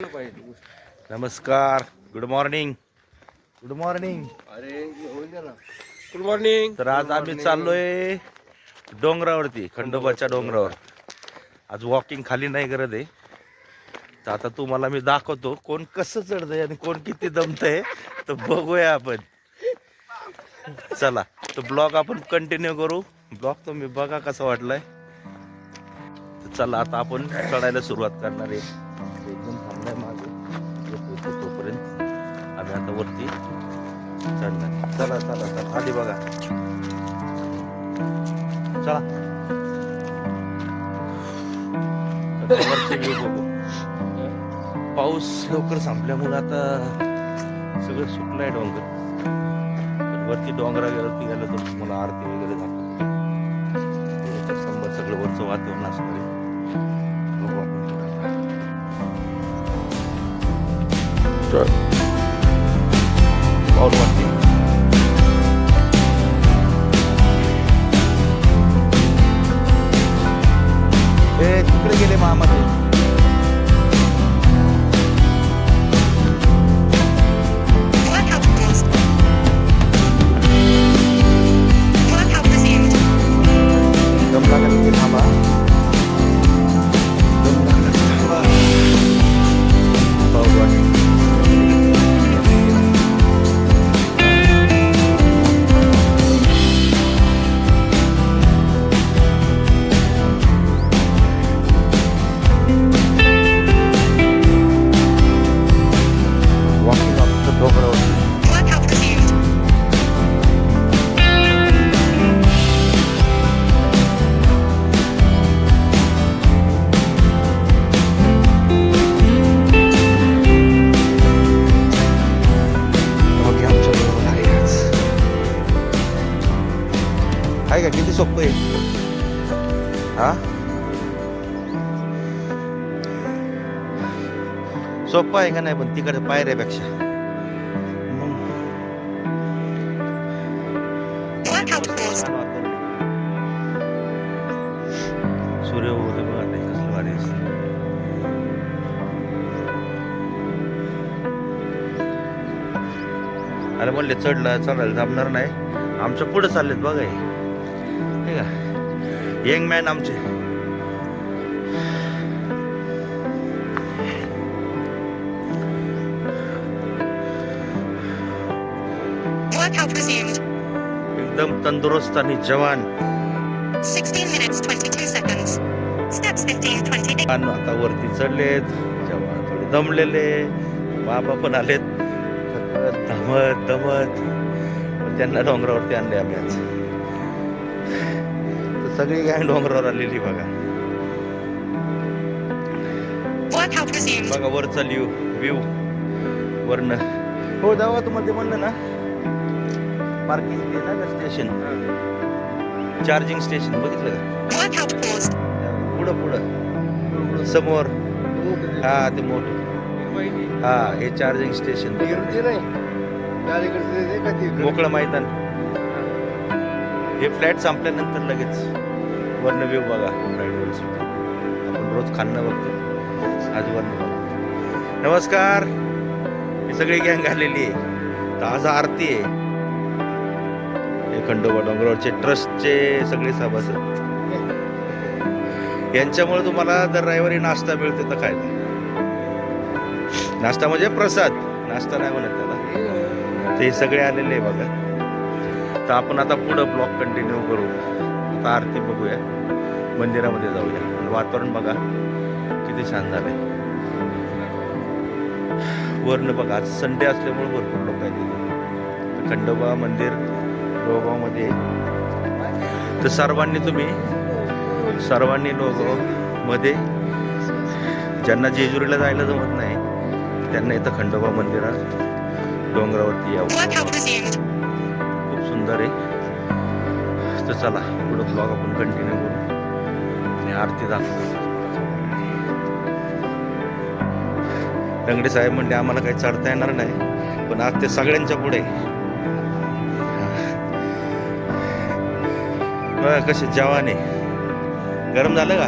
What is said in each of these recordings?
नमस्कार, good morning. Good morning. अरे good morning. तर आज आम्ही चाललोय डोंगरावरती, खंडोबाच्या डोंगरावर. आज वॉकिंग खाली नाही करत आहे. तर आता तुम्हाला मी दाखवतो कोण कसं चढतंय आणि कोण किती दमतंय, तर बघूया आपण. चला, तो ब्लॉग आपण कंटिन्यू करू. ब्लॉग तुम्ही बघा कसा वाटलाय. तर चला, आता आपण चढायला सुरुवात करणार आहे. एकदम थांबलाय मागे तोपर्यंत आम्ही आता वरती चढणार. चला चला चला, आधी बघा. चला, वरचे व्ह्यू बघू. पाऊस लवकर संपल्यामुळे आता सगळं सुकलंय डोंगर. वरती डोंगरावरती गेलं तर तुम्हाला आरती वगैरे दाखवतो. समोर सगळं वरचं वातावरण असणार आहे. बघू आपण पाऊस वाटते. हे तिकडे गेले मामा ते. दम लागत ते थांबा. दम लागत थांबा. पाऊस वाटते. आहे का? किती सोपं आहे हा. सोपं आहे का नाही? पण तिकडे पायऱ्यापेक्षा सूर्य उदय बघा नाही कसलं भारी दिसतं. अरे म्हणले चढायला जमणार नाही. आमच्या पुढे चाललेत बघा. हे का यंग मॅन आमचे. एकदम तंदुरुस्त आणि जवान. 16 minutes 22 seconds. Steps 15 20. आता वरती चढलेत. जवान थोडे दमलेले. बाबा पण आलेत दमत दमत. त्यांना डोंगरावरती आणले आम्ही आज. तर सगळी गँग डोंगरावर आलेली बघा. बघा वरचा व्ह्यू वरन. हो जावा तुम्हाला ते म्हणलं ना पार्किंग ते ना स्टेशन, चार्जिंग स्टेशन बघितलं का? पुढं पुढं समोर. हा ते मोठं. हा हे चार्जिंग स्टेशन. मोकळं मैदान. हे फ्लॅट संपल्यानंतर लगेच वर्ण व्ह्यू बघा. आपण रोज खाणं बघतो. आज वर्ण बघा. नमस्कार. ही सगळी गँग आलेली आहे. तर आज आरती आहे. हे खंडोबा डोंगरावरचे ट्रस्टचे सगळे सभासद. यांच्यामुळे तुम्हाला दर रविवारी नाश्ता मिळते. तर काय नाश्ता म्हणजे प्रसाद. नाश्ता नाही म्हणत त्याला. ते सगळे आलेले आहे बघा. तर आपण आता पुढं ब्लॉग कंटिन्यू करू. आता आरती बघूया. मंदिरामध्ये जाऊया. वातावरण बघा किती छान झालंय. वर्ण बघा आज संडे असल्यामुळे भरपूर लोक आहेत. खंडोबा मंदिर लोगावमध्ये. तर सर्वांनी लोगावमध्ये ज्यांना जेजुरीला जायला जमत नाही त्यांना इथं खंडोबा मंदिरात डोंगरावरती यावं. खूप सुंदर आहे. तर चला पुढं ब्लॉग आपण कंटिन्यू करू आणि आरती दाखवू. दंगडे साहेब म्हणजे आम्हाला काही चढता येणार नाही, पण आज ते सगळ्यांच्या पुढे कसे जवान आहे. गरम झालं का?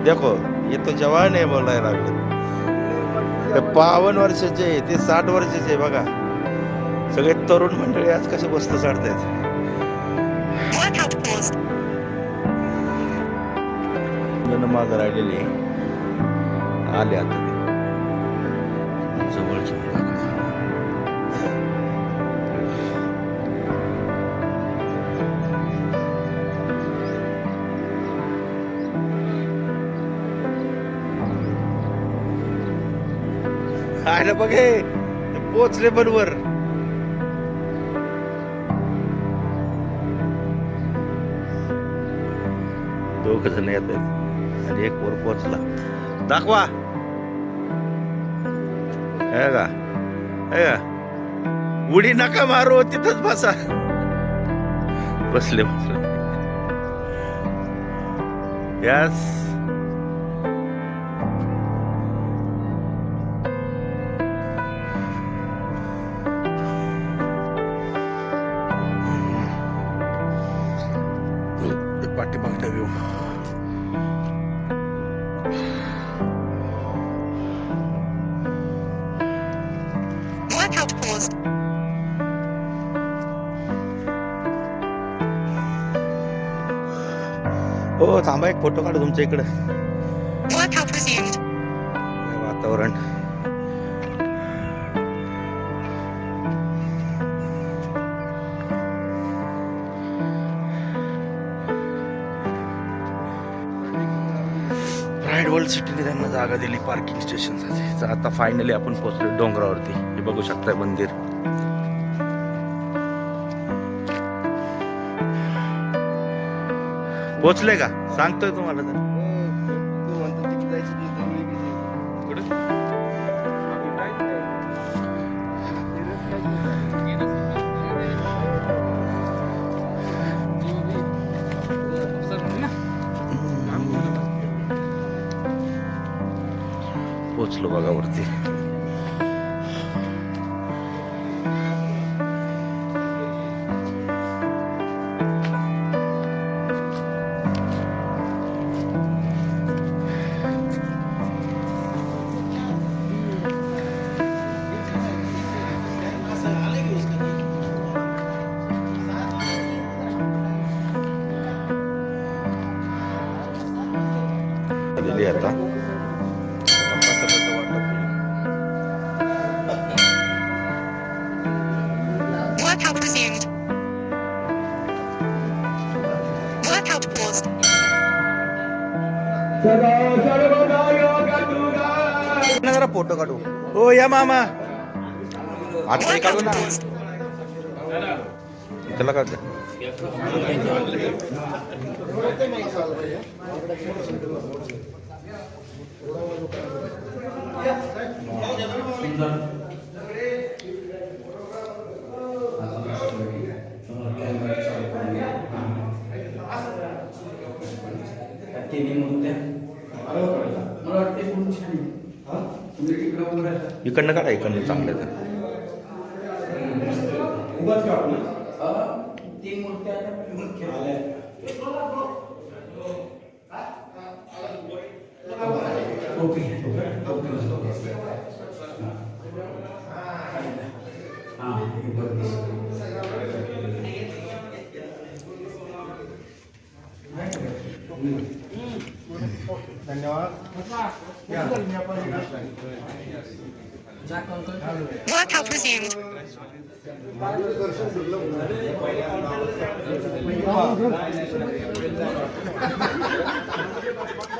देखो येतो जवान आहे बोलायला लागलं. ते 52 वर्षाचे आहे, ते 60 वर्षाचे आहे बघा. सगळे तरुण मंडळी आज कसे बसत चढतायत. Workout paused. जण मागं राहिलेले आले आता ते जवळचे. आयला बघे पोचले बरोबर. दोघ जण येत आहेत आणि एक वर पोचला. दाखवा हे का, हे का, उडी नका मारू, तिथंच बसा. बसले बसले. यस. पाठीमागचा व्ह्यू. Workout paused. हो थांबा, एक फोटो काढू तुमच्या इकडे. Workout resumed. वातावरण प्राईड वर्ल्ड सिटीने त्यांना जागा दिली पार्किंग स्टेशनसाठी. तर आता फायनली आपण पोहोचलो डोंगरावरती. हे बघू शकताय मंदिर. पोचले का सांगतोय तुम्हाला तर. पोचलो बघा वरती. आलेली आता. Workout resumed. Workout paused. जरा फोटो काढू. हो या मामा आता काढू Workout ना. paused. त्याला काढ. इकडनं काढा, इकडनं चांगलं आहे. Workout resumed.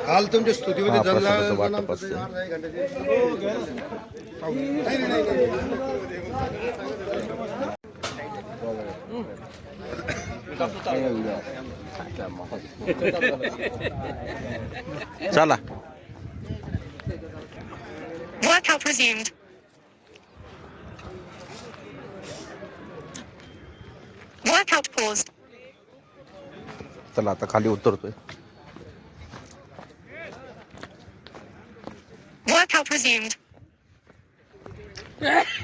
काल तुमच्या स्तुतीमध्ये प्रसादाचं वाटप असतं. चला. Workout resumed. Workout paused. चला आता खाली उतरतोय. Workout resumed.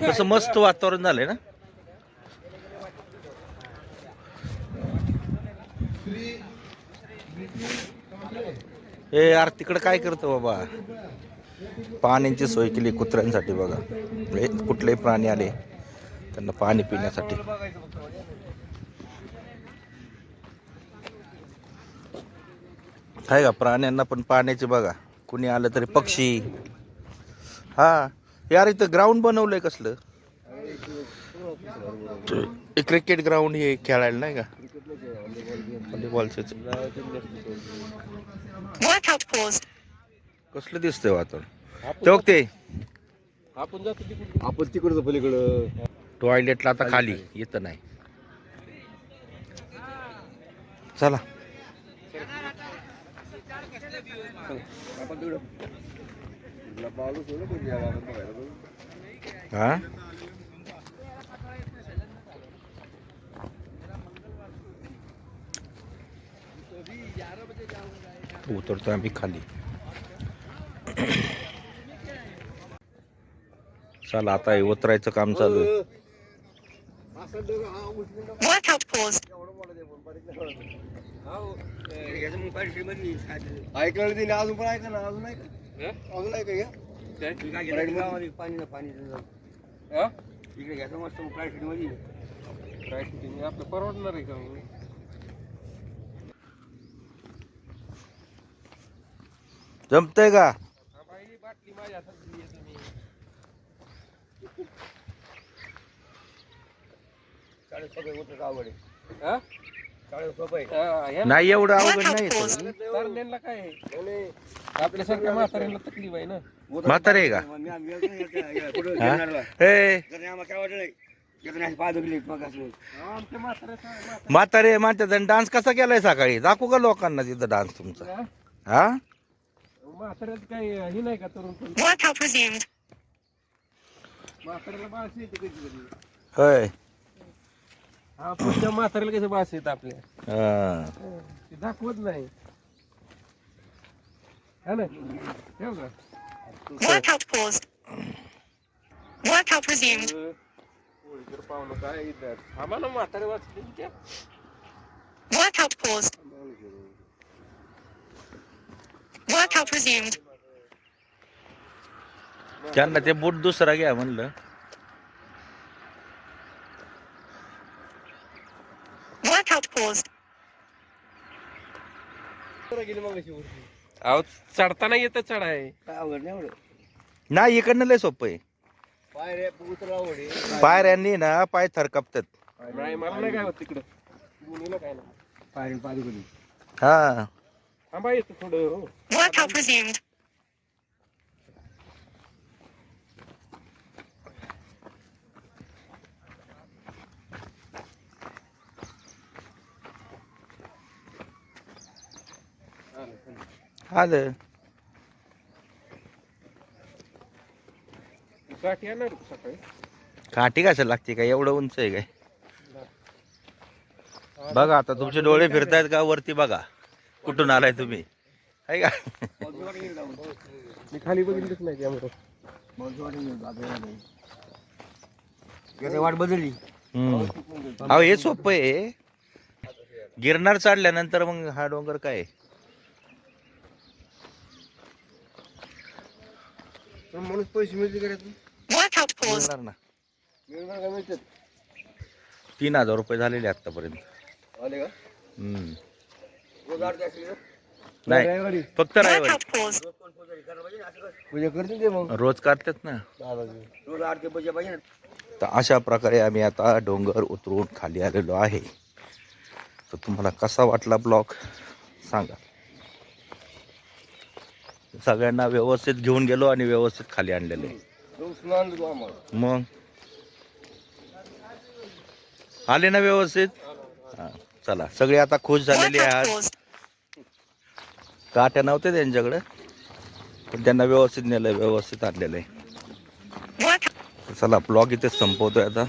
कसं मस्त वातावरण झालंय ना. ए यार तिकडं काय करतो बाबा. पाण्याची सोय केली कुत्र्यांसाठी बघा. कुठलेही प्राणी आले त्यांना पाणी पिण्यासाठी. आहे का प्राण्यांना पण पाण्याची बघा. कुणी आलं तरी पक्षी. हा यार इथं ग्राउंड बनवलंय कसलं. क्रिकेट ग्राउंड हे खेळायला नाही का. व्हॉलीबॉलचे Workout paused. कसलं दिसतंय वातावरण. ते ते आपण तिकडचं पलीकडं. टॉयलेटला आता खाली येत नाही. चला हा उतरतो आम्ही खाली. चला आता हे उतरायचं काम चालू आहे. Workout paused. ऐकलं नाही अजून पण ऐका ना. अजून नाही का अजून ऐका घ्या. पाणी पाणी इकडे घ्यायचं मस्त प्रायसिटी मध्ये. आपलं परवडणार आहे का. जमतंय का. नाही एवढं अवघड नाही. Workout paused. आपल्यासारख्या म्हाताऱ्यांना तकलीफ आहे ना. म्हातारे आहे का. ए आमच्या म्हाताऱ्याचा म्हातारे म्हणतात डान्स कसा केलाय सकाळी. दाखवू का लोकांना तिथं डान्स तुमचा. हा म्हाताऱ्यात काही हे नाही का तरुण पण. Workout resumed. म्हाताऱ्याला बास येते कधी कधी. होय. हा पुढच्या म्हाताऱ्याला कसं बास येत आपल्या. हा. ते दाखवत नाही. है ना ठेव का. Workout paused. Workout resumed. पोळीकर पाहुणं काय इथं थांबा ना म्हातारे वाचले त्या. Workout paused. Workout resumed. त्यांना ते बूट दुसरा घ्या म्हणलं. Workout paused. अहो चढताना येतं चढाय. काय अवघड नाही एवढं. नाही इकडनं लय सोपं आहे. पाय उतरा आवडे. पायऱ्यांनी ना पाय थरकापतात. नाही मला नाही काय होत तिकडं. मुलीला काय नाही. पाय पाय दुखली. हा थांबा येतं थोडं. हो Workout resumed. आलं. गाठी येणार सकाळी. काठी कशाला लागते काय एवढं उंच आहे काय. बघा आता तुमचे डोळे फिरतायत का वरती बघा. कुठून आलाय तुम्ही आहे का. मी खाली बघितलंच नाही त्यामुळे. वाट बदलली. अहो हे सोपं आहे. गिरनार चढल्यानंतर मग हा डोंगर काय आहे? म्हणून पैसे मिळते करायचं. Workout paused. मिळणार ना. मिळणार का मिळतात. 3000 रुपये झालेले आतापर्यंत. आले का. रोज आरती असली तर. नाही फक्त रविवारी. Workout paused. पूजा करते ते मग. रोज काढतात ना. रोज आरती पूजा पाहिजे ना. तर अशा प्रकारे आम्ही आता डोंगर उतरून खाली आलेलो आहे. तर तुम्हाला कसा वाटला ब्लॉग सांगा. सगळ्यांना व्यवस्थित घेऊन गेलो आणि व्यवस्थित खाली आणलेलं आहे. रोज स्नान देतो आम्हाला. मग आले ना व्यवस्थित. हा चला सगळे आता खुश झालेले Workout आहात. paused. काट्या नव्हते त्यांच्याकडे पण त्यांना व्यवस्थित नेलंय व्यवस्थित आणलेलं आहे. Workout. चला ब्लॉग इथे संपवतोय आता.